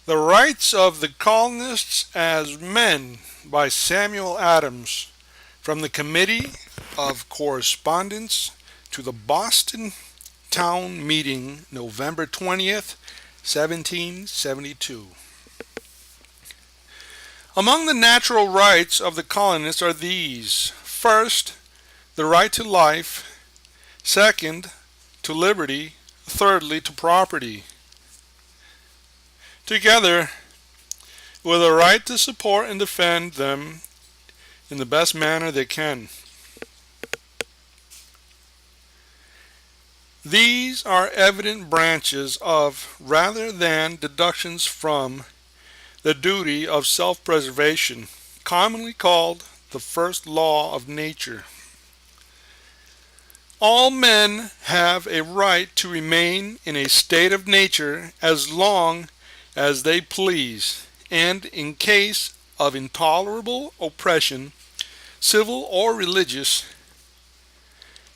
The Rights of the Colonists as Men by Samuel Adams from the Committee of Correspondence to the Boston Town Meeting, November 20th, 1772. Among the natural rights of the colonists are these: first, the right to life; second, to liberty; thirdly, to property. Together with a right to support and defend them in the best manner they can. These are evident branches of, rather than deductions from, the duty of self-preservation, commonly called the first law of nature. All men have a right to remain in a state of nature as long as they please, and in case of intolerable oppression, civil or religious,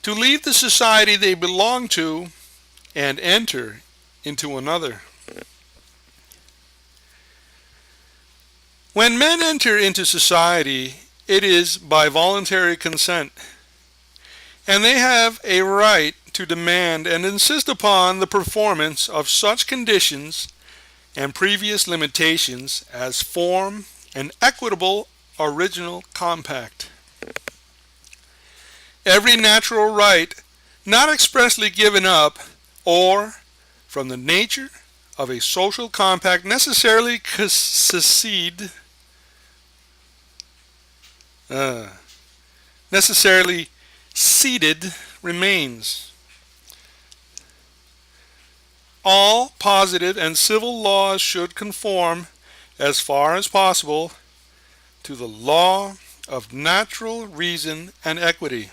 to leave the society they belong to and enter into another. When men enter into society, it is by voluntary consent, and they have a right to demand and insist upon the performance of such conditions and previous limitations as form an equitable original compact. Every natural right not expressly given up, or from the nature of a social compact necessarily ceded, remains. All positive and civil laws should conform, as far as possible, to the law of natural reason and equity.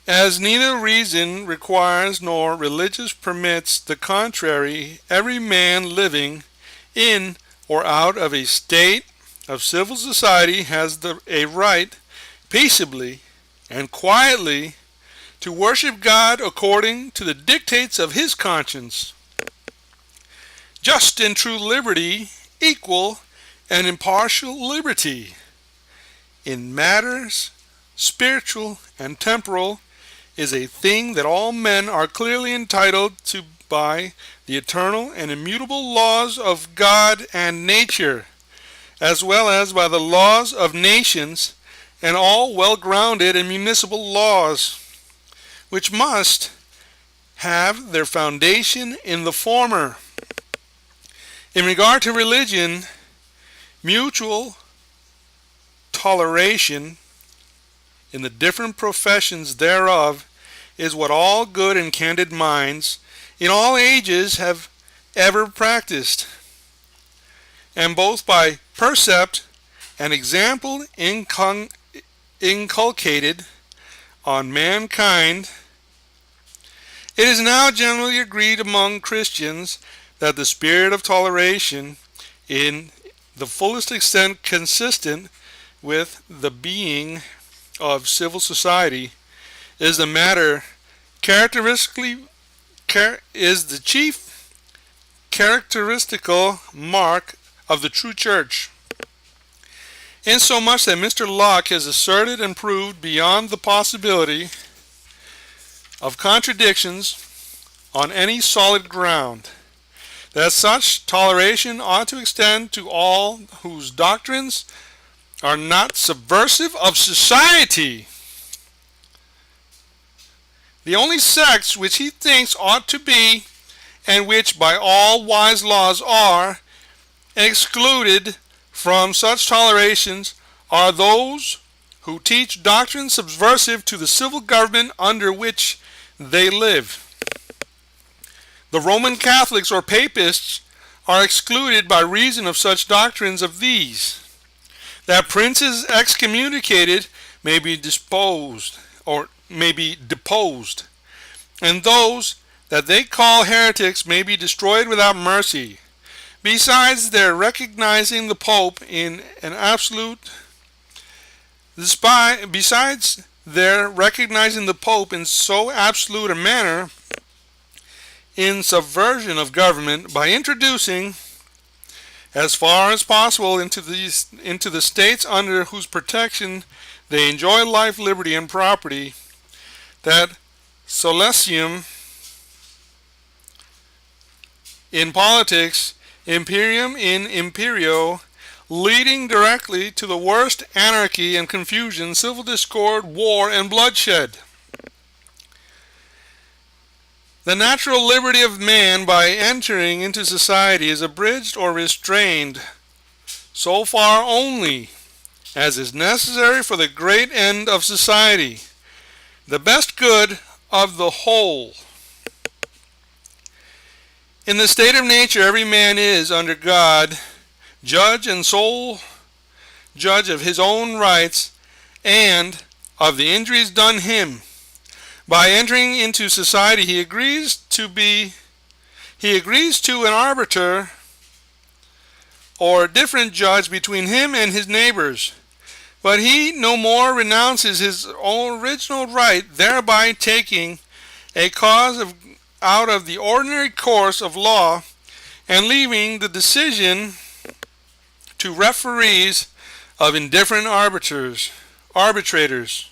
As neither reason requires nor religion permits the contrary, every man living in or out of a state of civil society has a right peaceably and quietly to worship God according to the dictates of his conscience. Just and true liberty, equal and impartial liberty in matters spiritual and temporal, is a thing that all men are clearly entitled to by the eternal and immutable laws of God and nature, as well as by the laws of nations and all well-grounded and municipal laws, which must have their foundation in the former. In regard to religion, mutual toleration in the different professions thereof is what all good and candid minds in all ages have ever practiced, and both by precept and example inculcated on mankind. It is now generally agreed among Christians that the spirit of toleration, in the fullest extent consistent with the being of civil society, is the chief characteristical mark of the true church, insomuch that Mr. Locke has asserted and proved beyond the possibility of contradictions on any solid ground that such toleration ought to extend to all whose doctrines are not subversive of society. The only sects which he thinks ought to be, and which by all wise laws are, excluded from such tolerations, are those who teach doctrines subversive to the civil government under which they live. The Roman Catholics or Papists are excluded by reason of such doctrines of these: that princes excommunicated may be deposed, and those that they call heretics may be destroyed without mercy. Besides their recognizing the Pope in an absolute Besides their recognizing the Pope in so absolute a manner, in subversion of government by introducing, as far as possible, into the states under whose protection they enjoy life, liberty, and property, that solatium in politics, imperium in imperio, leading directly to the worst anarchy and confusion, civil discord, war, and bloodshed. The natural liberty of man by entering into society is abridged or restrained so far only as is necessary for the great end of society, the best good of the whole. In the state of nature, every man is, under God, judge and sole judge of his own rights and of the injuries done him. By entering into society, he agrees to an arbiter or different judge between him and his neighbors, but he no more renounces his original right, thereby taking a cause out of the ordinary course of law and leaving the decision to referees of indifferent arbitrators.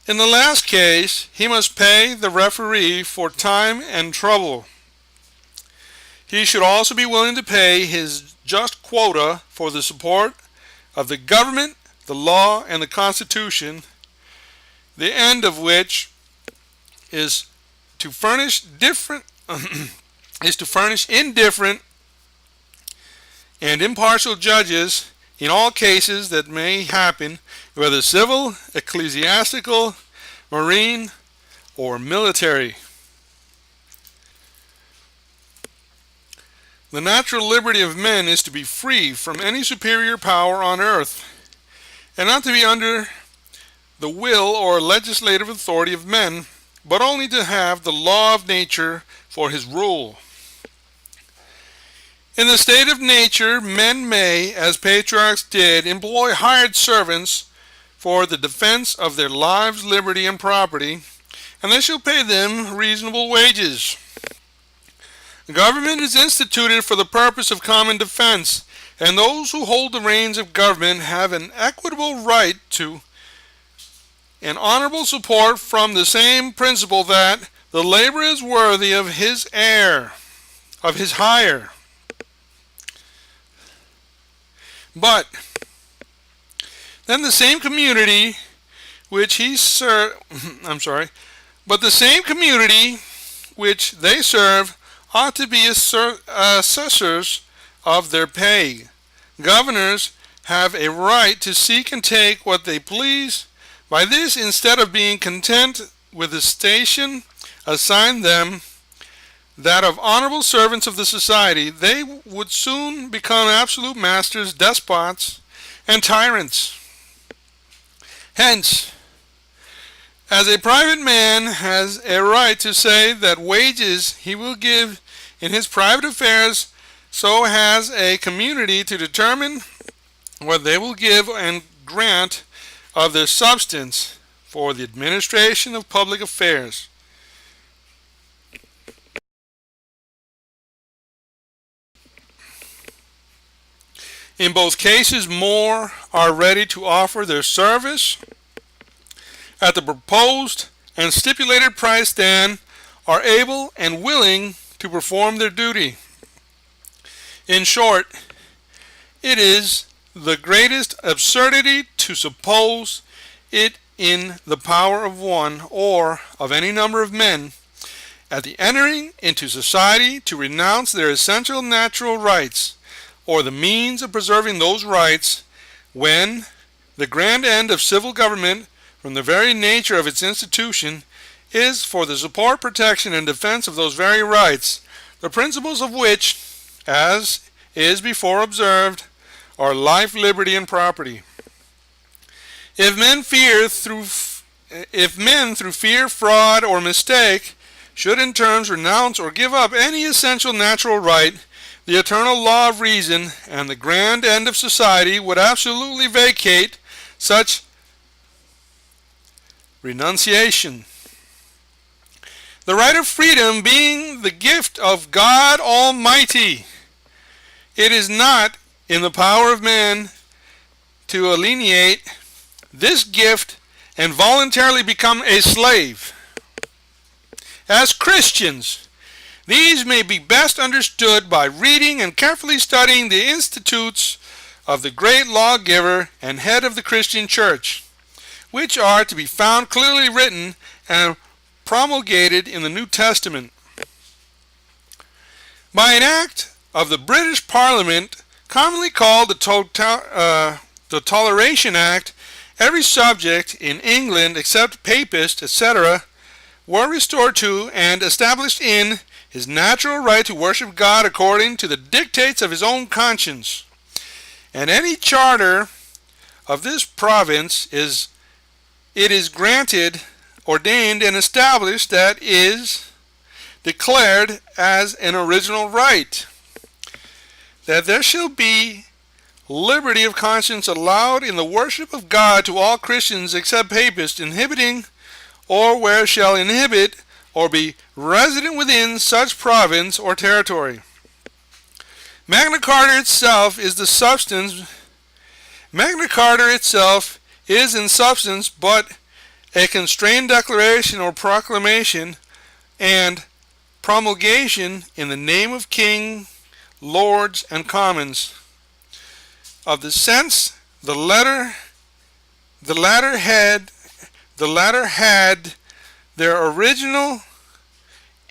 In the last case, he must pay the referee for time and trouble. He should also be willing to pay his just quota for the support of the government, the law, and the Constitution, the end of which is to furnish indifferent and impartial judges in all cases that may happen, whether civil, ecclesiastical, marine, or military. The natural liberty of men is to be free from any superior power on earth, and not to be under the will or legislative authority of men, but only to have the law of nature for his rule. In the state of nature, men may, as patriarchs did, employ hired servants for the defense of their lives, liberty, and property, and they shall pay them reasonable wages. Government is instituted for the purpose of common defense, and those who hold the reins of government have an equitable right to an honorable support from the same principle that the laborer is worthy of his hire. But then the same community which they serve ought to be assessors of their pay. Governors have a right to seek and take what they please. By this, instead of being content with the station assigned them, that of honorable servants of the society, they would soon become absolute masters, despots, and tyrants. Hence, as a private man has a right to say that wages he will give in his private affairs, so has a community to determine what they will give and grant of their substance for the administration of public affairs. In both cases, more are ready to offer their service at the proposed and stipulated price than are able and willing to perform their duty. In short, it is the greatest absurdity to suppose it in the power of one or of any number of men at the entering into society to renounce their essential natural rights or the means of preserving those rights, when the grand end of civil government, from the very nature of its institution, is for the support, protection, and defense of those very rights, the principles of which, as is before observed, are life, liberty, and property. If men through fear, fraud, or mistake should in terms renounce or give up any essential natural right, the eternal law of reason and the grand end of society would absolutely vacate such renunciation. The right of freedom being the gift of God Almighty. It is not in the power of man to alienate this gift and voluntarily become a slave. As Christians, these may be best understood by reading and carefully studying the institutes of the great lawgiver and head of the Christian church, which are to be found clearly written and promulgated in the New Testament. By an act of the British Parliament, commonly called the Toleration Act, every subject in England except Papists, etc., were restored to and established in his natural right to worship God according to the dictates of his own conscience. And any charter of this province is granted, ordained, and established that is declared as an original right, that there shall be liberty of conscience allowed in the worship of God to all Christians except Papists, inhibiting or where shall inhibit or be resident within such province or territory. Magna Carta itself is the substance. Magna Carta itself is in substance but a constrained declaration or proclamation and promulgation in the name of King, Lords, and Commons. Of the sense, the latter had their original,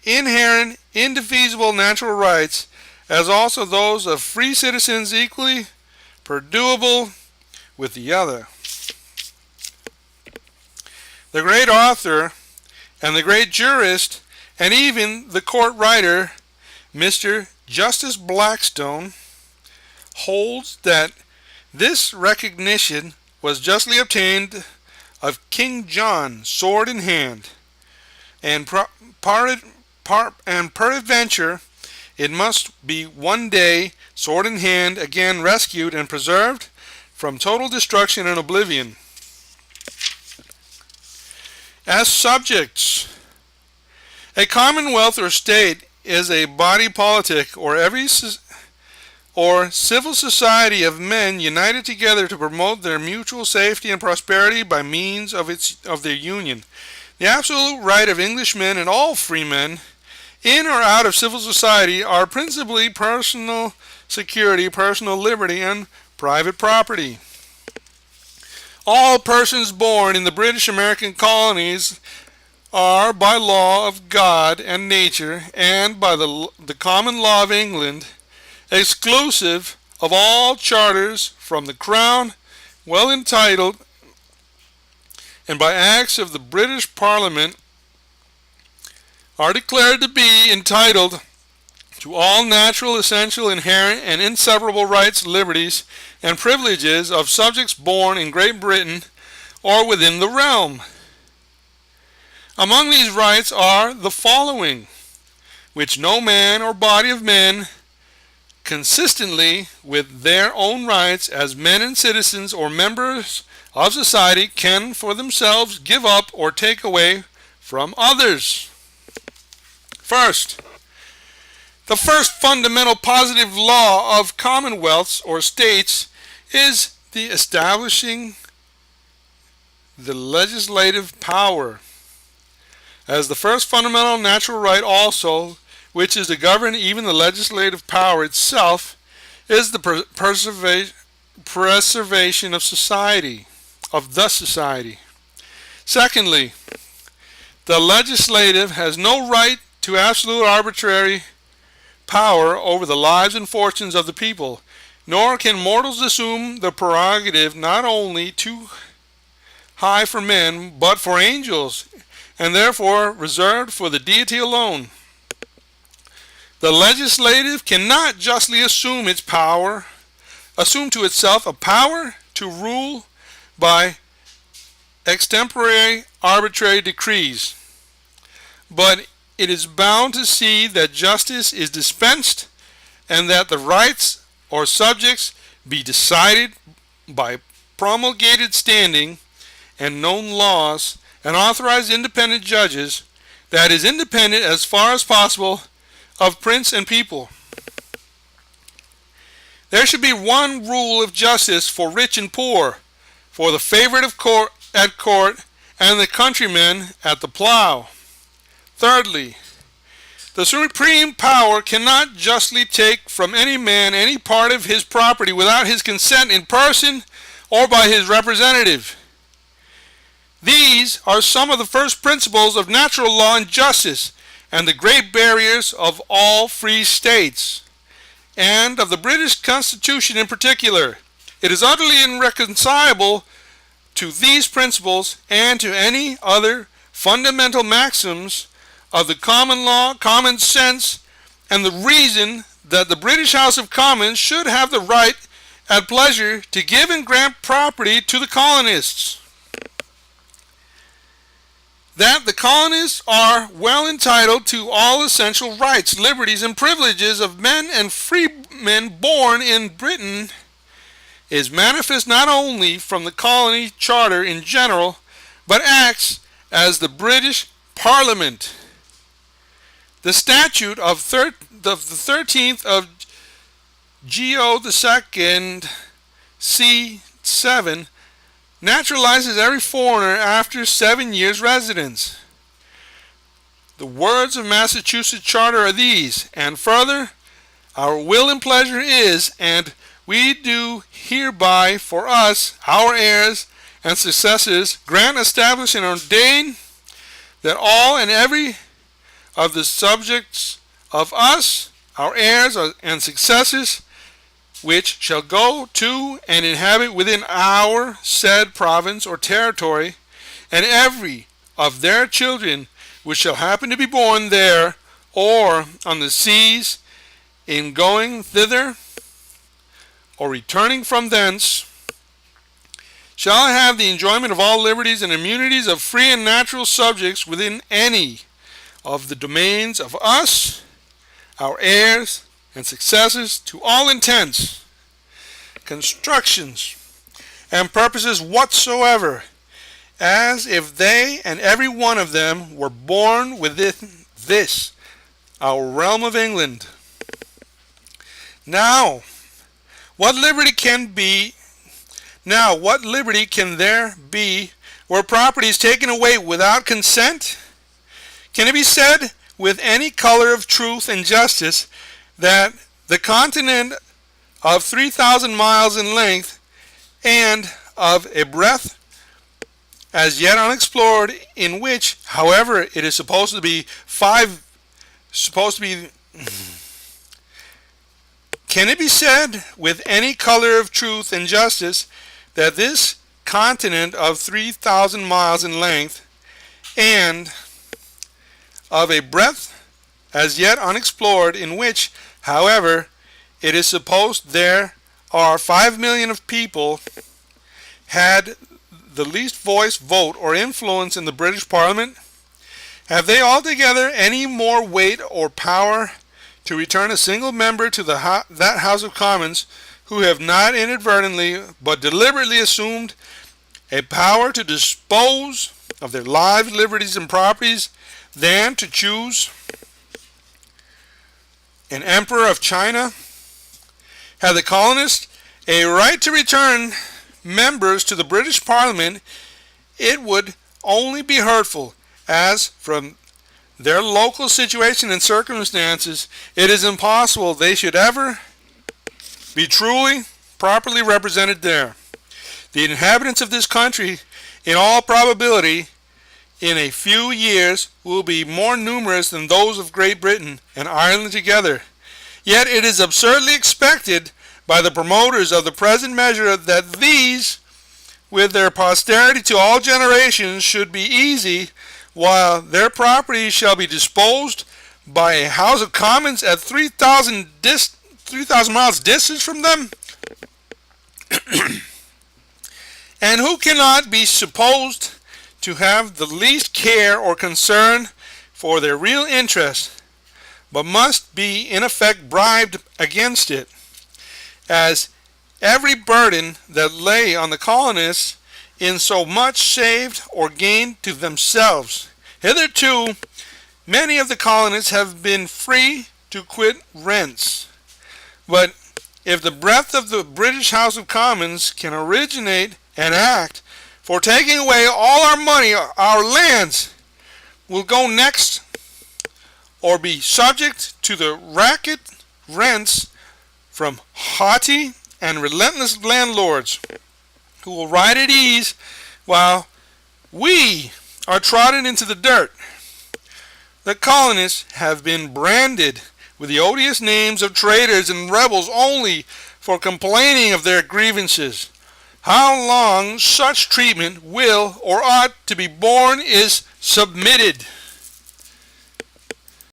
inherent, indefeasible natural rights, as also those of free citizens equally purduable with the other. The great author and the great jurist and even the court writer, Mr. Justice Blackstone, holds that this recognition was justly obtained of King John, sword in hand, and peradventure it must be one day, sword in hand, again rescued and preserved from total destruction and oblivion. As subjects, a commonwealth or state is a body politic or civil society of men united together to promote their mutual safety and prosperity by means of their union. The absolute right of Englishmen and all free men, in or out of civil society, are principally personal security, personal liberty, and private property. All persons born in the British American colonies are, by law of God and nature, and by the common law of England, exclusive of all charters from the Crown, well entitled, and by acts of the British Parliament, are declared to be entitled to all natural, essential, inherent, and inseparable rights, liberties, and privileges of subjects born in Great Britain or within the realm. Among these rights are the following, which no man or body of men, consistently with their own rights as men and citizens or members of society, can for themselves give up or take away from others. First, the first fundamental positive law of commonwealths or states is the establishing the legislative power as the first fundamental natural right also, which is to govern even the legislative power itself, is the preservation of society, of the society. Secondly, the legislative has no right to absolute arbitrary power over the lives and fortunes of the people, nor can mortals assume the prerogative not only too high for men, but for angels, and therefore reserved for the deity alone. The legislative cannot justly assume to itself a power to rule by extemporary arbitrary decrees, but it is bound to see that justice is dispensed and that the rights or subjects be decided by promulgated standing and known laws and authorized independent judges, that is independent as far as possible of prince and people. There should be one rule of justice for rich and poor, for the favorite at court and the countryman at the plow. Thirdly, the supreme power cannot justly take from any man any part of his property without his consent in person or by his representative. These are some of the first principles of natural law and justice, and the great barriers of all free states, and of the British Constitution in particular. It is utterly irreconcilable to these principles and to any other fundamental maxims of the common law, common sense, and the reason that the British House of Commons should have the right at pleasure to give and grant property to the colonists. That the colonists are well entitled to all essential rights, liberties, and privileges of men and freemen born in Britain is manifest not only from the colony charter in general, but acts as the British Parliament. The statute of the 13th of Geo II C7 naturalizes every foreigner after 7 years' residence. The words of Massachusetts Charter are these, and further, our will and pleasure is, and we do hereby for us, our heirs and successors, grant, establish, and ordain that all and every of the subjects of us, our heirs and successors, which shall go to and inhabit within our said province or territory, and every of their children which shall happen to be born there or on the seas, in going thither or returning from thence, shall have the enjoyment of all liberties and immunities of free and natural subjects within any of the domains of us, our heirs and successors, to all intents, constructions, and purposes whatsoever, as if they and every one of them were born within this, our realm of England. Now, what liberty can there be where property is taken away without consent? Can it be said with any color of truth and justice that the continent of 3,000 miles in length and of a breadth as yet unexplored, in which, however, it is supposed to be can it be said with any color of truth and justice that this continent of 3,000 miles in length and of a breadth as yet unexplored, in which, however, it is supposed there are 5 million of people, had the least voice, vote, or influence in the British Parliament? Have they altogether any more weight or power to return a single member to that House of Commons who have not inadvertently but deliberately assumed a power to dispose of their lives, liberties, and properties than to choose an emperor of China? Have the colonists a right to return members to the British Parliament? It would only be hurtful, as from their local situation and circumstances, it is impossible they should ever be truly, properly represented there. The inhabitants of this country, in all probability, in a few years will be more numerous than those of Great Britain and Ireland together. Yet it is absurdly expected by the promoters of the present measure that these, with their posterity to all generations, should be easy, while their property shall be disposed by a House of Commons at 3,000 miles distance from them? And who cannot be supposed to have the least care or concern for their real interest, but must be in effect bribed against it, as every burden that lay on the colonists in so much saved or gained to themselves. Hitherto Many of the colonists have been free to quit rents. But if the breadth of the British House of Commons can originate an act for taking away all our money, our lands will go next or be subject to the racket rents from haughty and relentless landlords who will ride at ease while we are trodden into the dirt. The colonists have been branded with the odious names of traitors and rebels only for complaining of their grievances. How long such treatment will or ought to be borne is submitted.